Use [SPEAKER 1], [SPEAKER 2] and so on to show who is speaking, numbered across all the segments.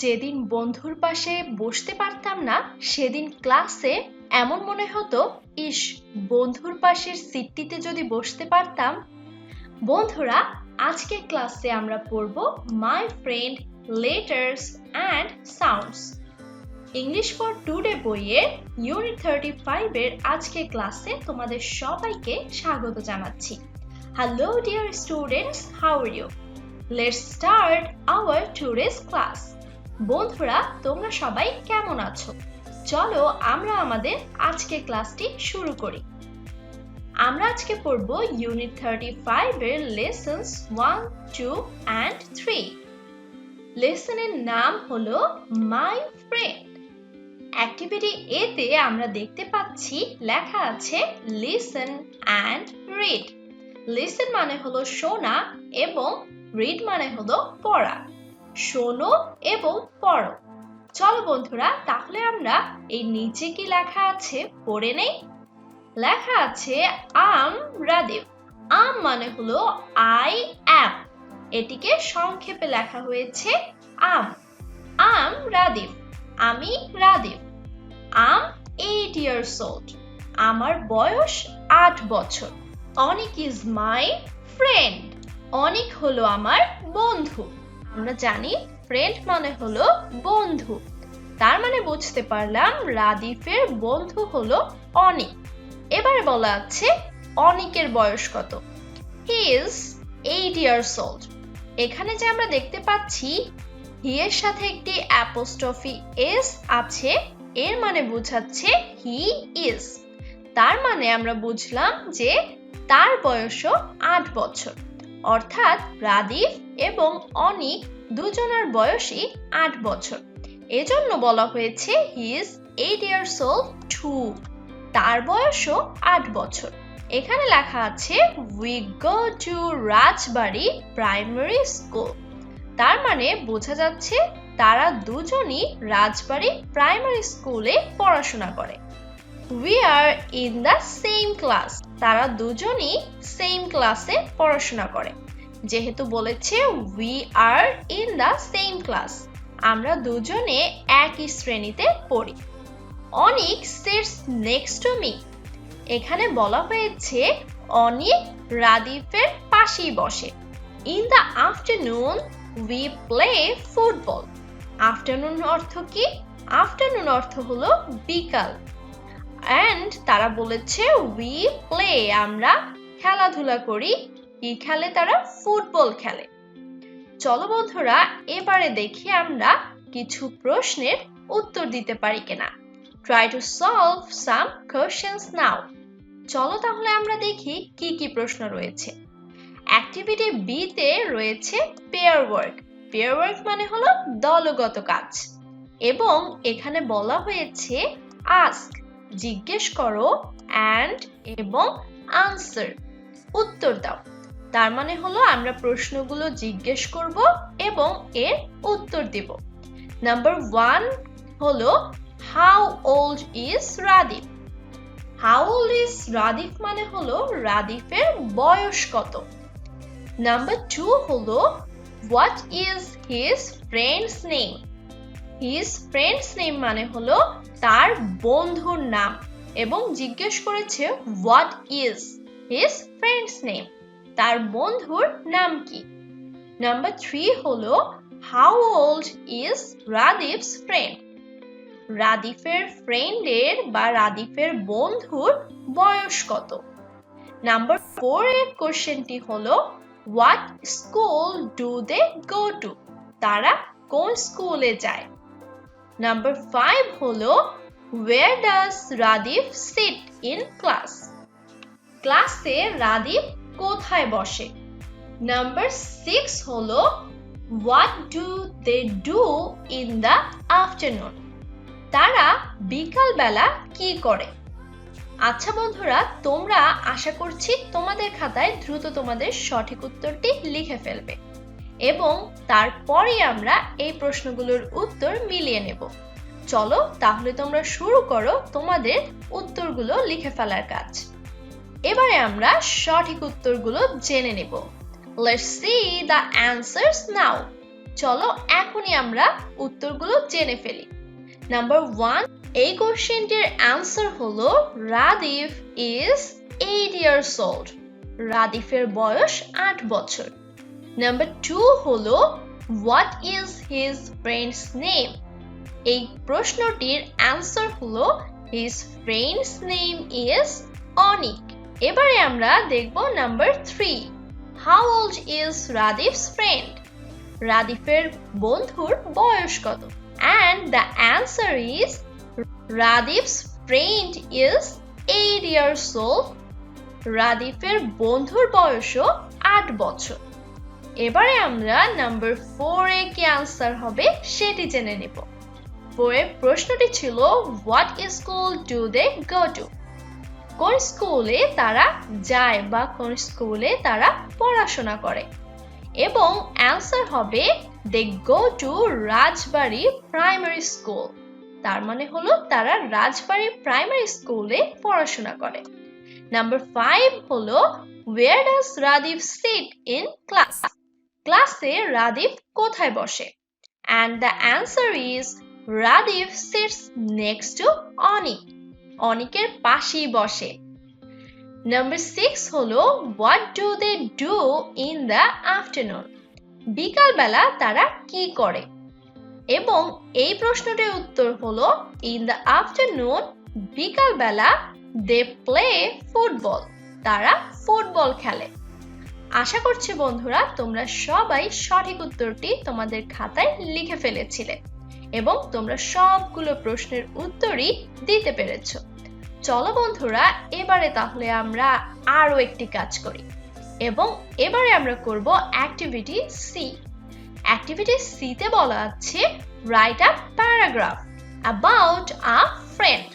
[SPEAKER 1] যেদিন বন্ধুর পাশে বসতে পারতাম না সেদিন ক্লাসে এমন মনে হতো, ইস, বন্ধুর পাশের সিটটিতে যদি বসতে পারতাম। বন্ধুরা, আজকে ক্লাসে আমরা পড়ব my friend, letters and sounds. English for today বইয়ের ইউনিট 35 এর আজকে ক্লাসে তোমাদের সবাইকে স্বাগত জানাচ্ছি। Hello dear students, how are you? Let's start our today's class. বন্ধুরা, তোমরা সবাই কেমন আছো? চলো আমরা আমাদের আজকে ক্লাসটি শুরু করি। আমরা আজকে পড়ব ইউনিট 35 এর লেসন্স 1, 2 and 3। লেসনের নাম হলো মাই ফ্রেন্ড। অ্যাক্টিভিটি এ তে আমরা দেখতে পাচ্ছি লেখা আছে লিসেন অ্যান্ড রিড। লিসেন মানে হলো শোনা এবং রিড মানে হলো পড়া। শোনো এবং পড়ো। চলো বন্ধুরা, তাহলে আমরা এই নিচে কি লেখা আছে পড়ে নেই। লেখা আছে আম রাদিফ। আম মানে হলো আই অ্যাম, এটিকে সংক্ষেপে লেখা হয়েছে আম। আম রাদিফ, আমি রাদিফ। আম 8 years old, আমার বয়স 8 বছর। অনিক ইজ মাই ফ্রেন্ড, অনিক হলো আমার বন্ধু। আমরা জানি ফ্রেন্ড মানে হলো বন্ধু, তার মানে বুঝতে পারলাম রাদিফের বন্ধু হলো অনিক। এবারে বলা আছে অনিকের বয়স কত। হি ইজ 8 years old। এখানে যে আমরা দেখতে পাচ্ছি হি এর সাথে একটি অ্যাপোস্ট্রফি এস আছে, এর মানে বোঝাচ্ছে হি ইজ। তার মানে আমরা বুঝলাম যে তার বয়সও 8 বছর, অর্থাৎ রাদিফ এবং অনিক দুজনের বয়সই 8 বছর। এজন্য বলা হয়েছে হি ইজ 8 years old too, তার বয়সও 8 বছর। এখানে লেখা আছে we go to Rajbari primary school. তার মানে বোঝা যাচ্ছে তারা দুজনই রাজবাড়ি প্রাইমারি স্কুলে পড়াশোনা করে। We are in the same class, তারা দুজনই সেম ক্লাসে পড়াশোনা করে। যেহেতু বলেছে we are in the same class, আমরা দুজনে একই শ্রেণীতে পড়ি। অনিক সিটস নেক্সট টু মি। এখানে বলা হয়েছে অনিক রাদিফের পাশেই বসে। In the afternoon we play football. Afternoon অর্থ কি? আফটারনুন অর্থ হলো বিকাল। অ্যান্ড তারা বলেছে উই প্লে, আমরা খেলাধুলা করি। কি খেলে তারা? ফুটবল খেলে। চলো বন্ধুরা, এবারে দেখি আমরা কিছু প্রশ্নের উত্তর দিতে পারি কিনা। Try to solve some questions now. চলো তাহলে আমরা দেখি কি কি প্রশ্ন রয়েছে। অ্যাক্টিভিটি বি তে রয়েছে পেয়ার ওয়ার্ক। পেয়ার ওয়ার্ক মানে হলো দলগত কাজ, এবং এখানে বলা হয়েছে আস্ক, জিজ্ঞেস করো, অ্যান্ড এবং আনসার, উত্তর দাও। তার মানে হলো আমরা প্রশ্নগুলো জিজ্ঞেস করব এবং এর উত্তর দেব। নাম্বার 1 হলো how old is Radif. How old is Radif মানে হলো রাদিফের বয়স কত। নাম্বার 2 হলো what is his friends name. His friends name মানে হলো তার বন্ধুর নাম, এবং জিজ্ঞেস করেছে what is his friends name, তার বন্ধুর নাম কি। নাম্বার 3 হলো how old is Radif's friend. রাদিফের ফ্রেন্ডের বা রাদিফের বন্ধুর বয়স কত। নাম্বার 4 এর কোশ্চেনটি হলো what school do they go to, তারা কোন স্কুলে যায়। নাম্বার 5 হলো where does Radif sit in class. ক্লাসে রাদিফ কোথায় বসে। নাম্বার 6 হলো what do they do in the afternoon, তারা বিকাল বেলা কি করে। আচ্ছা বন্ধুরা, তোমরা আশা করছি তোমাদের খাতায় দ্রুত তোমাদের সঠিক উত্তরটি লিখে ফেলবে, এবং তারপরে আমরা এই প্রশ্নগুলোর উত্তর মিলিয়ে নেব। চলো তাহলে তোমরা শুরু করো তোমাদের উত্তরগুলো লিখে ফেলার কাজ। এবারে আমরা সঠিক উত্তরগুলো জেনে নেব। Let's see the answers now. চলো এখনই আমরা উত্তরগুলো জেনে ফেলি। নাম্বার 1, এই কোশ্চেনটির অ্যান্সার হলো রাদিফ ইজ 8 years old। রাদিফের বয়স 8 বছর। নাম্বার 2 হলো what is his friends name. এই প্রশ্নটির অ্যান্সার হলো his friends name is Anik. এবারে আমরা দেখব number 3, how old is Radif's friend. রাদিফের বন্ধুর বয়স কত? And the answer is Radif's friend is 8 years old. রাদিফের বন্ধুর বয়সও 8 বছর। এবারে আমরা নাম্বার 4 এ কি আনসার হবে সেটি জেনে নেব। 4 এর প্রশ্নটি ছিল what school do they go to? কোন স্কুলে তারা যায় বা কোন স্কুলে তারা পড়াশোনা করে? এবং অ্যান্সার হবে they go to Rajbari primary school. তার মানে হলো তারা রাজবাড়ি প্রাইমারি স্কুলে পড়াশোনা করে। নাম্বার 5 হলো where does Radif sit in class? ক্লাসে রাদিফ কোথায় বসে? and the answer is Radif sits next to অনিক। অনিকের পাশেই বসে। নাম্বার 6 হলো what do they do in the afternoon? বিকালবেলা তারা কি করে? এবং এই প্রশ্নটির উত্তর হলো in the afternoon বিকালবেলা they play football। তারা ফুটবল খেলে। আশা করছি বন্ধুরা তোমরা সবাই সঠিক উত্তরটি তোমাদের খাতায় লিখে ফেলেছিলে এবং তোমরা সবগুলো প্রশ্নের উত্তরই দিতে পেরেছো। চলো বন্ধুরা এবারে তাহলে আমরা আরো একটি কাজ করি এবং এবারে আমরা করব অ্যাক্টিভিটি সি। অ্যাক্টিভিটি সি তে বলা আছে write a paragraph about a friend.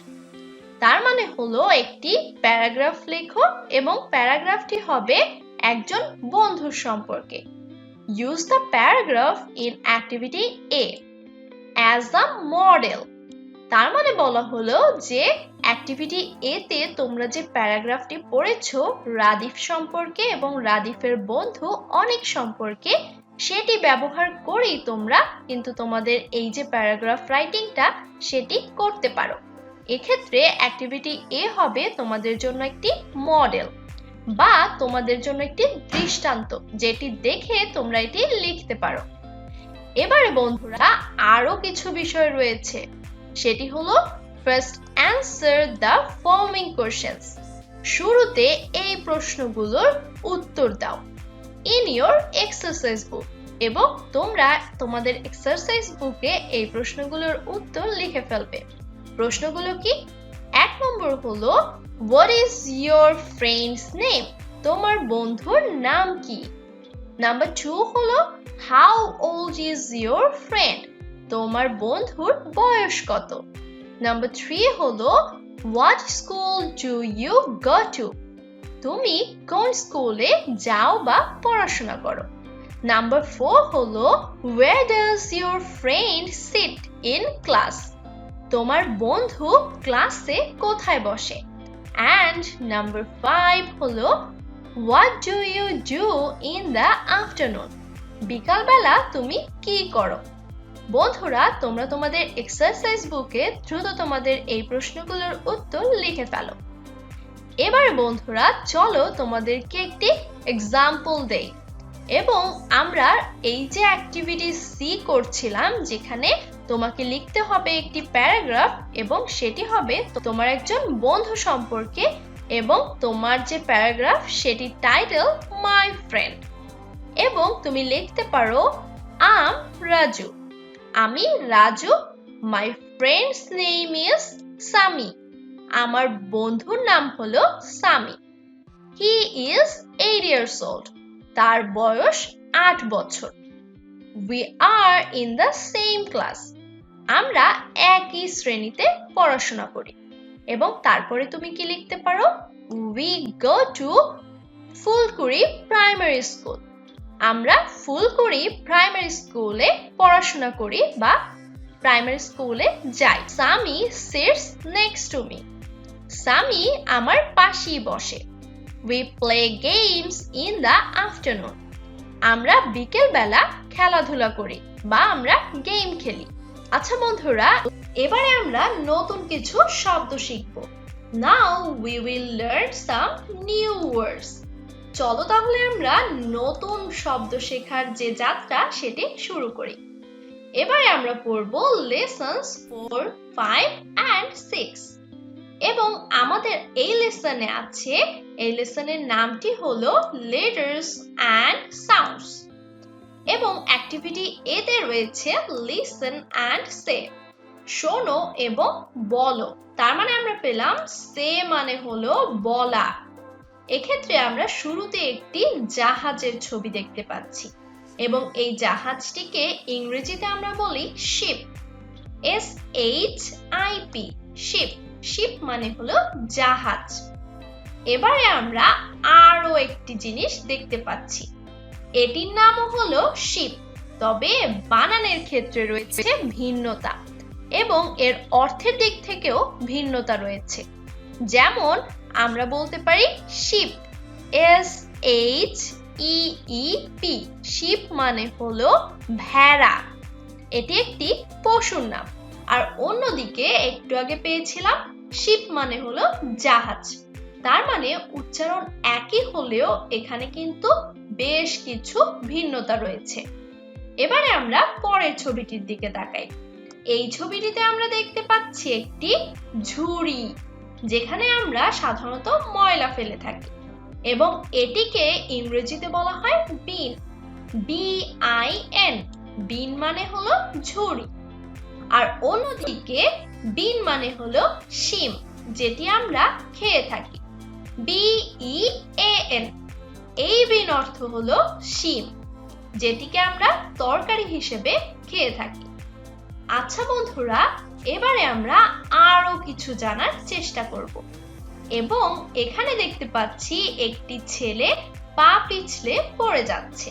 [SPEAKER 1] তার মানে হলো একটি প্যারাগ্রাফ লেখো এবং প্যারাগ্রাফটি হবে একজন বন্ধুর সম্পর্কে। Use the paragraph in activity a as a model. তার মানে বলা হলো যে অ্যাক্টিভিটি এ তে তোমরা যে প্যারাগ্রাফটি পড়েছো রাদিফ সম্পর্কে এবং রাদিফের বন্ধু অনিক সম্পর্কে, সেটি ব্যবহার করেই তোমরা কিন্তু তোমাদের এই যে প্যারাগ্রাফ রাইটিংটা সেটি করতে পারো। এক্ষেত্রে অ্যাক্টিভিটি এ হবে তোমাদের জন্য একটি মডেল বা তোমাদের জন্য একটি দৃষ্টান্ত, যেটি দেখে তোমরা এটি লিখতে পারো। এবারে বন্ধুরা আরো কিছু বিষয় রয়েছে, সেটি হলো first answer the following questions. শুরুতে এই প্রশ্নগুলোর উত্তর দাও ইন ইওর এক্সারসাইজ বুক এবং তোমরা তোমাদের এক্সারসাইজ বুকে এই প্রশ্নগুলোর উত্তর লিখে ফেলবে। প্রশ্নগুলো কি? 1 নম্বর হলো what is your friend's name? তোমার বন্ধুর নাম কি? নাম্বার 2 হলো how old is your friend? তোমার বন্ধুর বয়স কত? নাম্বার 3 হলো what school do you go to? তুমি কোন স্কুলে যাও বা পড়াশোনা করো? নাম্বার 4 হলো where does your friend sit in class? তোমার বন্ধু ক্লাসে কোথায় বসে? and নাম্বার 5 হলো what do you do in the afternoon? বিকালবেলা তুমি কি করো? বন্ধুরা তোমরা তোমাদের এক্সারসাইজ বুকে দ্রুত তোমাদের এই প্রশ্নগুলোর উত্তর লিখে ফেলো। এবার বন্ধুরা চলো তোমাদেরকে একটি এক্সাম্পল দেই এবং আমরা এই যে অ্যাক্টিভিটি সি করছিলাম যেখানে তোমাকে লিখতে হবে একটি প্যারাগ্রাফ এবং সেটি হবে তোমার একজন বন্ধু সম্পর্কে এবং তোমার যে প্যারাগ্রাফ সেটি টাইটেল মাই ফ্রেন্ড এবং তুমি লিখতে পারো আম রাজু। আমি Raju. My friend's name is Sami. আমার বন্ধুর নাম হলো Sami. He is 8 years old। তার বয়স 8 বছর। We are in the same class. আমরা একই শ্রেণীতে পড়াশোনা করি। এবং তারপরে তুমি কি লিখতে পারো? We go to Phulkuri primary school. আমরা ফুলকুড়ি প্রাইমারি স্কুলে পড়াশোনা করি বা প্রাইমারি স্কুলে যাই। Sami sits next to me. Sami আমার পাশেই বসে। We play games in the afternoon. আমরা বিকেল বেলা খেলাধুলা করি বা আমরা গেম খেলি। আচ্ছা বন্ধুরা, এবারে আমরা নতুন কিছু শব্দ শিখব। Now we will learn some new words. চলো তাহলে আমরা নতুন শব্দ শেখার যে যাত্রা সেটি শুরু করি। এবারে আমরা পড়ব lessons 4, 5 and 6 এবং আমাদের এই লেসনে আছে, এই লেসনের নামটি হলো letters and sounds এবং অ্যাক্টিভিটি এতে রয়েছে listen and say, শোনো এবং বলো। তার মানে আমরা পেলাম say মানে হলো বলা। এক্ষেত্রে আমরা শুরুতে একটি জাহাজের ছবি দেখতে পাচ্ছি এবং এই জাহাজটিকে ইংরেজিতে আমরা বলি শিপ, SHIP, শিপ। শিপ মানে হলো জাহাজ। এবারে আমরা আরো একটি জিনিস দেখতে পাচ্ছি, এটির নামও হলো শিপ, তবে বানানের ক্ষেত্রে রয়েছে ভিন্নতা এবং এর অর্থের দিক থেকেও ভিন্নতা রয়েছে। যেমন আমরা বলতে পারি শিপ, SHEEP, শিপ মানে হলো ভেড়া, এটি একটি পশুর নাম। আর অন্যদিকে একটু আগে পেয়েছিলাম শিপ মানে হলো জাহাজ। তার মানে উচ্চারণ একই হলেও এখানে কিন্তু বেশ কিছু ভিন্নতা রয়েছে। এবারে আমরা পরের ছবিটির দিকে তাকাই। এই ছবিটিতে আমরা দেখতে পাচ্ছি একটি ঝুড়ি, যেখানে আমরা সাধারণত ময়লা ফেলে থাকি এবং এটিকে ইংরেজিতে বলা হয় বিন, BIN। বিন মানে হলো ঝুড়ি। আর অন্যদিকে বিন মানে হলো শিম, যেটি আমরা খেয়ে থাকি, BEAN। এই বিন অর্থ হলো শিম, যেটিকে আমরা তরকারি হিসেবে খেয়ে থাকি। আচ্ছা বন্ধুরা, এবারে আমরা আরো কিছু জানার চেষ্টা করব এবং এখানে দেখতে পাচ্ছি একটি ছেলে পা পিছলে পড়ে যাচ্ছে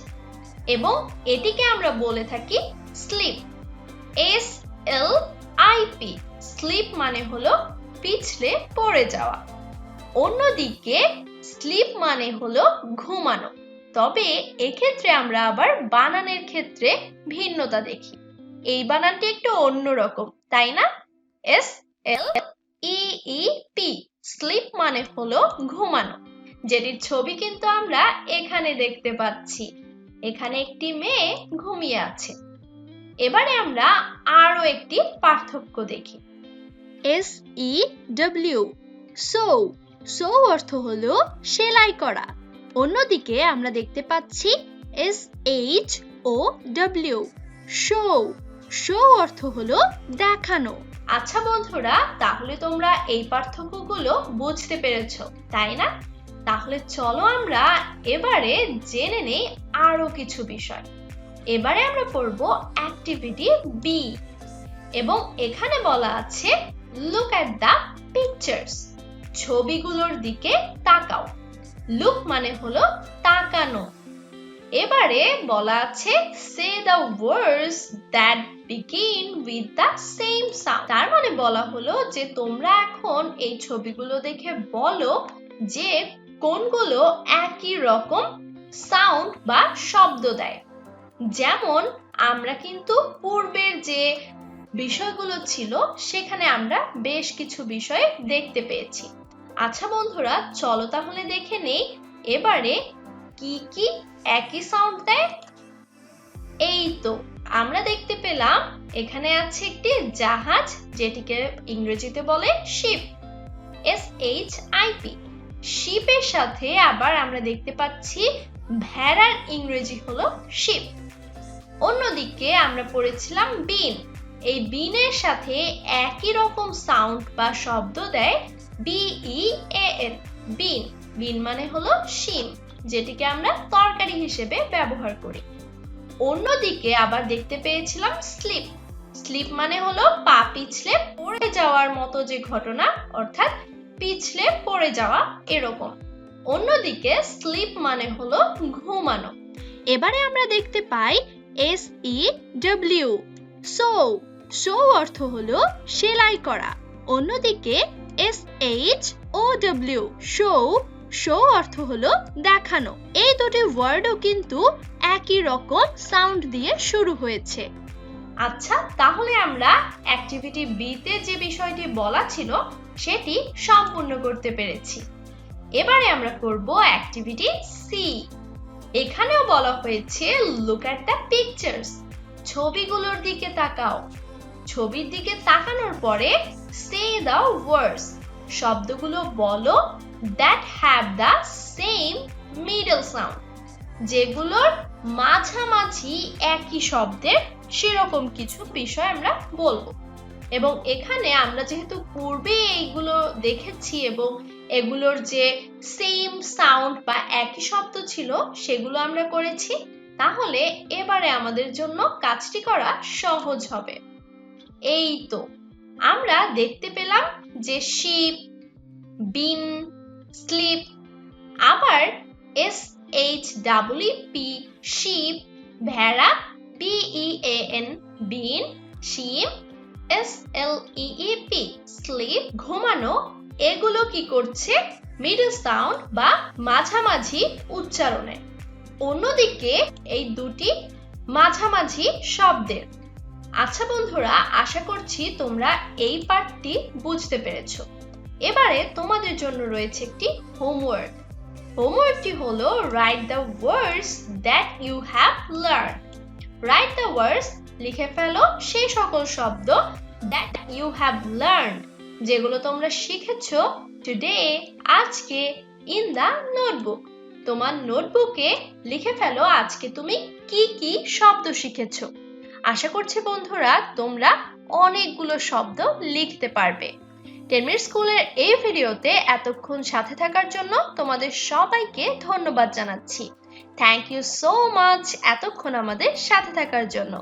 [SPEAKER 1] এবং এটিকে আমরা বলে থাকি স্লিপ, SLIP। স্লিপ মানে হলো পিছলে পড়ে যাওয়া। অন্যদিকে স্লিপ মানে হলো ঘুমানো, তবে এক্ষেত্রে আমরা আবার বানানের ক্ষেত্রে ভিন্নতা দেখি। এই বানানটি একটু অন্যরকম, তাই না? SLEEP, স্লিপ মানে হলো ঘুমানো, যেটির ছবি কিন্তু আমরা এখানে দেখতে পাচ্ছি। এখানে একটি মেয়ে ঘুমিয়ে আছে। এবারে আমরা আরো একটি পার্থক্য দেখি, SEW, সো অর্থ হলো সেলাই করা। অন্যদিকে আমরা দেখতে পাচ্ছি SHOW, শো অর্থ হলো দেখানো। আচ্ছা বন্ধুরা, তাহলে তোমরা এই পার্থক্যগুলো বুঝতে পেরেছো, তাই না? তাহলে চলো আমরা এবারে জেনে নেই আরো কিছু বিষয়। এবারে আমরা পড়ব অ্যাক্টিভিটি বি এবং এখানে বলা আছে লুক অ্যাট দ্য পিকচার্স, ছবিগুলোর দিকে তাকাও। লুক মানে হলো তাকানো। এবারে বলা আছে say the words that begin with the same sound. তার মানে বলা হলো যে তোমরা এখন এই ছবিগুলো দেখে বলো যে কোনগুলো একই রকম সাউন্ড বা শব্দ দেয়। যেমন আমরা কিন্তু পূর্বের যে বিষয়গুলো ছিল সেখানে আমরা বেশ কিছু বিষয় দেখতে পেয়েছি। আচ্ছা বন্ধুরা, চলো তাহলে দেখে নেই এবারে কি কি একই সাউন্ড দেয়। এই তো আমরা দেখতে পেলাম এখানে আছে একটি জাহাজ, যেটিকে ইংরেজিতে বলে শিপ, SHIP। শিপের সাথে আবার আমরা দেখতে পাচ্ছি ভেড়ার ইংরেজি হলো শিপ। অন্যদিকে আমরা পড়েছিলাম বিন, এই বিনের সাথে একই রকম সাউন্ড বা শব্দ দেয় BEAN, বিন। বিন মানে হলো শিম, যেটিকে আমরা তরকারি হিসেবে ব্যবহার করি। অন্যদিকে আবার দেখতে পেয়েছিলাম স্লিপ, স্লিপ মানে হলো পা পিছলে পড়ে যাওয়ার মতো যে ঘটনা, অর্থাৎ পিছলে পড়ে যাওয়া এরকম। অন্যদিকে স্লিপ মানে হলো ঘুমানো। এবারে আমরা দেখতে পাই SEW, সো অর্থ হলো সেলাই করা। অন্যদিকে SHOW, শো অর্থ হলো দেখানো। এই দুটি ওয়ার্ডও কিন্তু একই রকম সাউন্ড দিয়ে শুরু হয়েছে। আচ্ছা, তাহলে আমরা অ্যাক্টিভিটি বি তে যে বিষয়টি বলা ছিল সেটি সম্পূর্ণ করতে পেরেছি। এবারে আমরা করব অ্যাক্টিভিটি সি। এখানেও বলা হয়েছে লুক অ্যাট দ্য পিকচার্স, ছবিগুলোর দিকে তাকাও। ছবির দিকে তাকানোর পরে সে দ্য ওয়ার্ডস, শব্দগুলো বলো that have the same middle sound, যেগুলোর মাঝামাঝি একই শব্দের সেরকম কিছু বিষয় আমরা বলবো। এবং এখানে আমরা যেহেতু পূর্বে এইগুলো দেখেছি এবং এগুলোর যে সেম সাউন্ড বা একই শব্দ ছিল সেগুলো আমরা করেছি, তাহলে এবারে আমাদের জন্য কাজটি করা সহজ হবে। এই তো আমরা দেখতে পেলাম যে শিপ, বিন, স্লিপ, আবার SHEEP শিপ, ভেড়া, BEAN বিন, শিম, SLEEP স্লিপ ঘুমানো, এগুলো কি করছে মিডল সাউন্ড বা মাঝামাঝি উচ্চারণে। অন্যদিকে এই দুটি মাঝামাঝি শব্দের। আচ্ছা বন্ধুরা, আশা করছি তোমরা এই পার্টটি বুঝতে পেরেছো। এবারে তোমাদের জন্য রয়েছে একটি হোমওয়ার্ক। হোমওয়ার্কটি হলো write the words that you have learn. Write the words লিখে ফেলো সেই সকল শব্দ দ্যাট ইউ হ্যাভ লার্ন, যেগুলো তোমরা শিখেছো টুডে, আজকে, ইন দ্য নোটবুক। তোমার নোটবুকে লিখে ফেলো আজকে তুমি কি কি শব্দ শিখেছো। আশা করছি বন্ধুরা তোমরা অনেকগুলো শব্দ লিখতে পারবে। 10 মিনিট স্কুলের এই ভিডিওতে এতক্ষণ সাথে থাকার জন্য তোমাদের সবাইকে ধন্যবাদ জানাচ্ছি। থ্যাংক ইউ সো মাচ এতক্ষণ আমাদের সাথে থাকার জন্য।